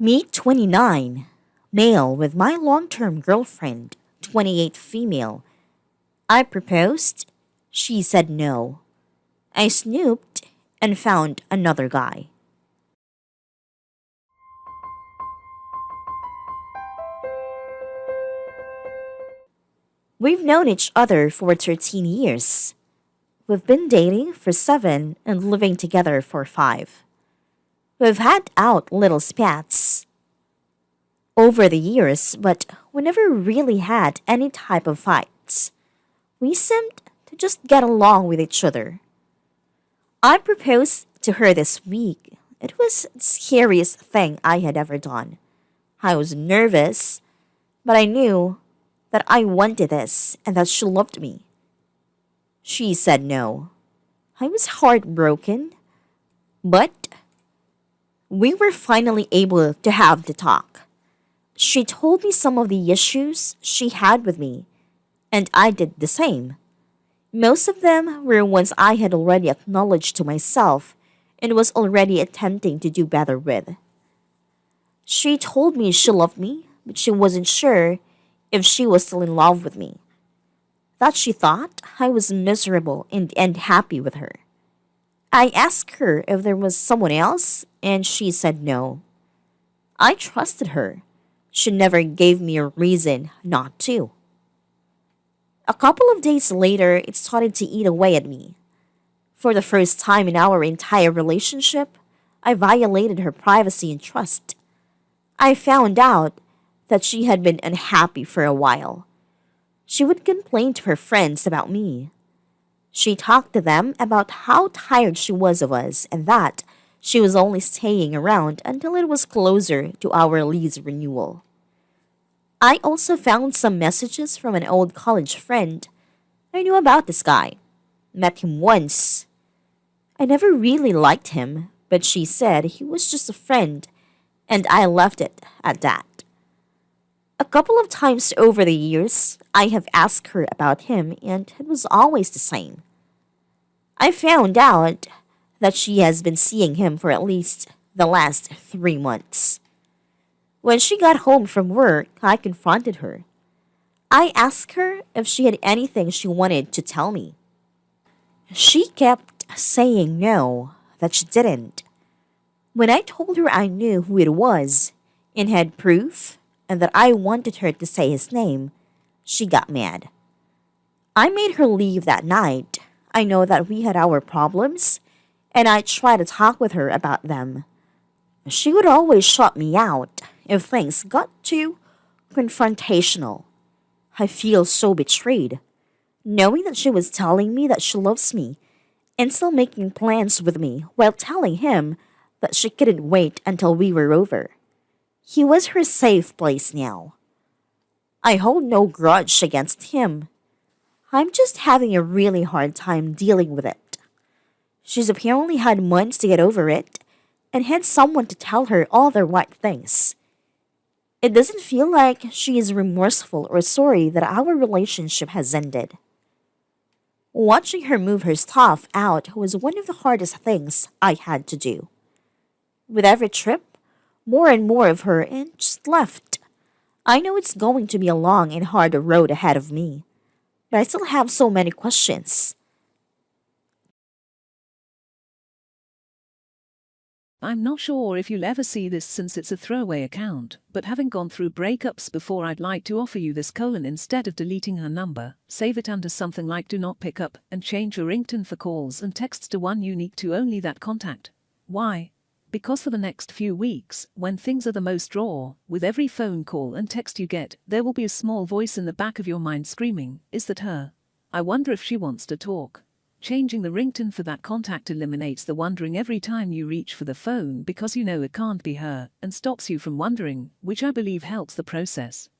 Me 29, male with my long-term girlfriend, 28 female. I proposed. She said no. I snooped and found another guy. We've known each other for 13 years. We've been dating for 7 and living together for 5. We've had out little spats over the years, but we never really had any type of fights. We seemed to just get along with each other. I proposed to her this week. It was the scariest thing I had ever done. I was nervous, but I knew that I wanted this and that she loved me. She said no. I was heartbroken, but we were finally able to have the talk. She told me some of the issues she had with me, and I did the same. Most of them were ones I had already acknowledged to myself and was already attempting to do better with. She told me she loved me, but she wasn't sure if she was still in love with me. That she thought I was miserable and happy with her. I asked her if there was someone else, and she said no. I trusted her. She never gave me a reason not to. A couple of days later, it started to eat away at me. For the first time in our entire relationship, I violated her privacy and trust. I found out that she had been unhappy for a while. She would complain to her friends about me. She talked to them about how tired she was of us and that she was only staying around until it was closer to our lease renewal. I also found some messages from an old college friend. I knew about this guy. Met him once. I never really liked him, but she said he was just a friend, and I left it at that. A couple of times over the years, I have asked her about him, and it was always the same. I found out that she has been seeing him for at least the last 3 months. When she got home from work, I confronted her. I asked her if she had anything she wanted to tell me. She kept saying no, that she didn't. When I told her I knew who it was and had proof and that I wanted her to say his name, she got mad. I made her leave that night. I know that we had our problems, and I tried to talk with her about them. She would always shut me out if things got too confrontational. I feel so betrayed, knowing that she was telling me that she loves me and still making plans with me while telling him that she couldn't wait until we were over. He was her safe place now. I hold no grudge against him. I'm just having a really hard time dealing with it. She's apparently had months to get over it and had someone to tell her all the right things. It doesn't feel like she is remorseful or sorry that our relationship has ended. Watching her move her stuff out was one of the hardest things I had to do. With every trip, more and more of her and just left. I know it's going to be a long and hard road ahead of me, but I still have so many questions. I'm not sure if you'll ever see this since it's a throwaway account, but having gone through breakups before, I'd like to offer you this: instead of deleting her number, save it under something like do not pick up and change your ringtone for calls and texts to one unique to only that contact. Why? Because for the next few weeks, when things are the most raw, with every phone call and text you get, there will be a small voice in the back of your mind screaming, "Is that her? I wonder if she wants to talk." Changing the ringtone for that contact eliminates the wondering every time you reach for the phone because you know it can't be her, and stops you from wondering, which I believe helps the process.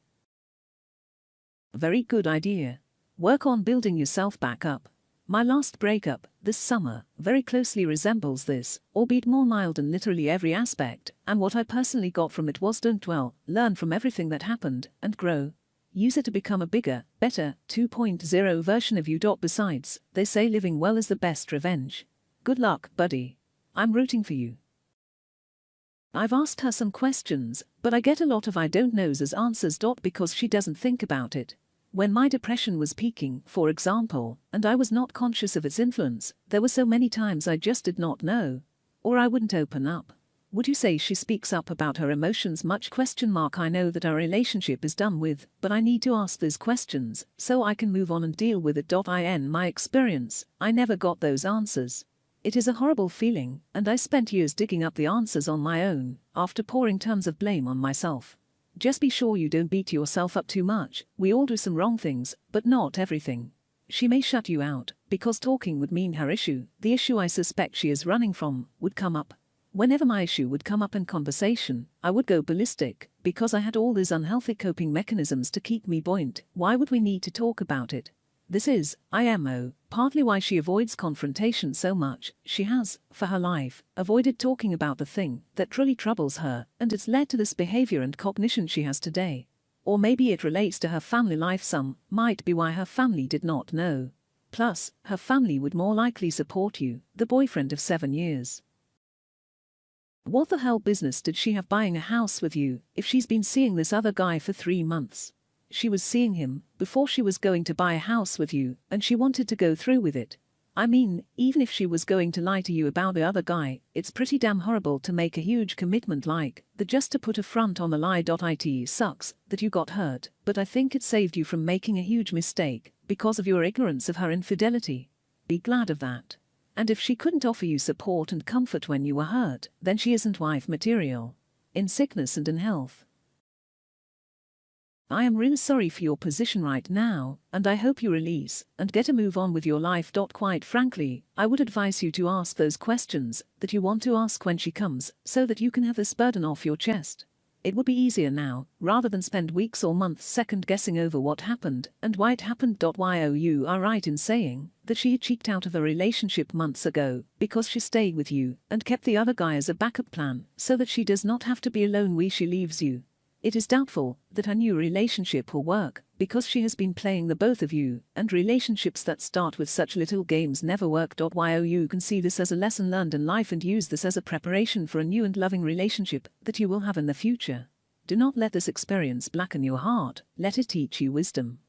Very good idea. Work on building yourself back up. My last breakup, this summer, very closely resembles this, albeit more mild in literally every aspect, and what I personally got from it was don't dwell, learn from everything that happened, and grow. Use it to become a bigger, better, 2.0 version of you. Besides, they say living well is the best revenge. Good luck, buddy. I'm rooting for you. I've asked her some questions, but I get a lot of I don't knows as answers. Because she doesn't think about it. When my depression was peaking, for example, and I was not conscious of its influence, there were so many times I just did not know. Or I wouldn't open up. Would you say she speaks up about her emotions much? I know that our relationship is done with, but I need to ask these questions, so I can move on and deal with it. In my experience, I never got those answers. It is a horrible feeling, and I spent years digging up the answers on my own, after pouring tons of blame on myself. Just be sure you don't beat yourself up too much. We all do some wrong things, but not everything. She may shut you out, because talking would mean her issue, the issue I suspect she is running from, would come up. Whenever my issue would come up in conversation, I would go ballistic, because I had all these unhealthy coping mechanisms to keep me buoyant. Why would we need to talk about it? This is, IMO, partly why she avoids confrontation so much. She has, for her life, avoided talking about the thing that truly troubles her, and it's led to this behavior and cognition she has today. Or maybe it relates to her family life. Some might be why her family did not know. Plus, her family would more likely support you, the boyfriend of 7 years. What the hell business did she have buying a house with you if she's been seeing this other guy for 3 months? She was seeing him before she was going to buy a house with you, and she wanted to go through with it. I mean, even if she was going to lie to you about the other guy, it's pretty damn horrible to make a huge commitment like that just to put a front on the lie. It sucks that you got hurt, but I think it saved you from making a huge mistake because of your ignorance of her infidelity. Be glad of that. And if she couldn't offer you support and comfort when you were hurt, then she isn't wife material. In sickness and in health. I am really sorry for your position right now, and I hope you release and get a move on with your life. Quite frankly, I would advise you to ask those questions that you want to ask when she comes, so that you can have this burden off your chest. It would be easier now, rather than spend weeks or months second-guessing over what happened and why it happened. You are right in saying that she cheeked out of a relationship months ago because she stayed with you and kept the other guy as a backup plan so that she does not have to be alone when she leaves you. It is doubtful that her new relationship will work because she has been playing the both of you, and relationships that start with such little games never work. You can see this as a lesson learned in life and use this as a preparation for a new and loving relationship that you will have in the future. Do not let this experience blacken your heart, let it teach you wisdom.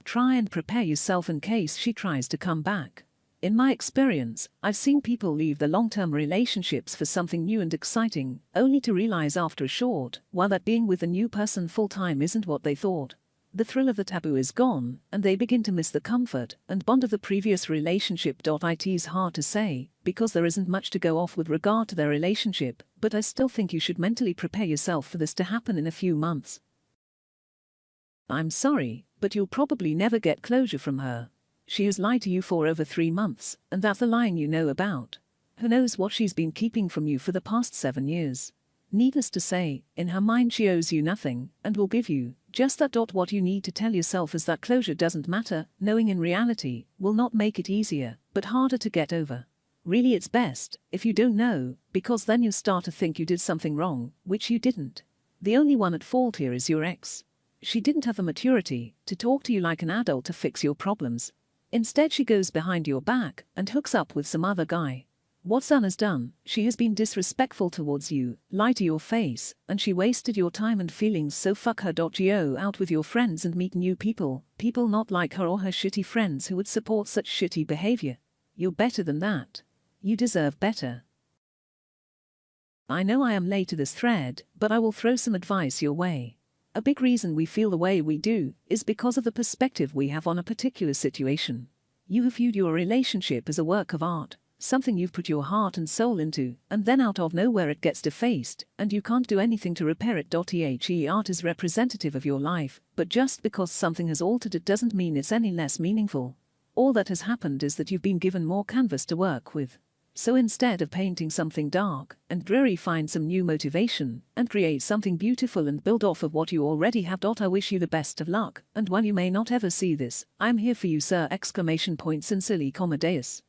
Try and prepare yourself in case she tries to come back. In my experience, I've seen people leave the long-term relationships for something new and exciting, only to realize after a short while that being with a new person full-time isn't what they thought. The thrill of the taboo is gone, and they begin to miss the comfort and bond of the previous relationship. It is hard to say, because there isn't much to go off with regard to their relationship, but I still think you should mentally prepare yourself for this to happen in a few months. I'm sorry, but you'll probably never get closure from her. She has lied to you for over 3 months, and that's the lying you know about. Who knows what she's been keeping from you for the past 7 years? Needless to say, in her mind she owes you nothing, and will give you just that. What you need to tell yourself is that closure doesn't matter. Knowing in reality will not make it easier, but harder to get over. Really, it's best if you don't know, because then you start to think you did something wrong, which you didn't. The only one at fault here is your ex. She didn't have the maturity to talk to you like an adult to fix your problems. Instead, she goes behind your back and hooks up with some other guy. What's done is done. She has been disrespectful towards you, lied to your face, and she wasted your time and feelings, so fuck her. Go out with your friends and meet new people not like her or her shitty friends who would support such shitty behavior. You're better than that. You deserve better. I know I am late to this thread, but I will throw some advice your way. A big reason we feel the way we do is because of the perspective we have on a particular situation. You have viewed your relationship as a work of art, something you've put your heart and soul into, and then out of nowhere it gets defaced, and you can't do anything to repair it. Art is representative of your life, but just because something has altered it doesn't mean it's any less meaningful. All that has happened is that you've been given more canvas to work with. So instead of painting something dark and dreary, find some new motivation and create something beautiful and build off of what you already have. I wish you the best of luck, and while you may not ever see this, I'm here for you, sir! Sincerely, Commodus.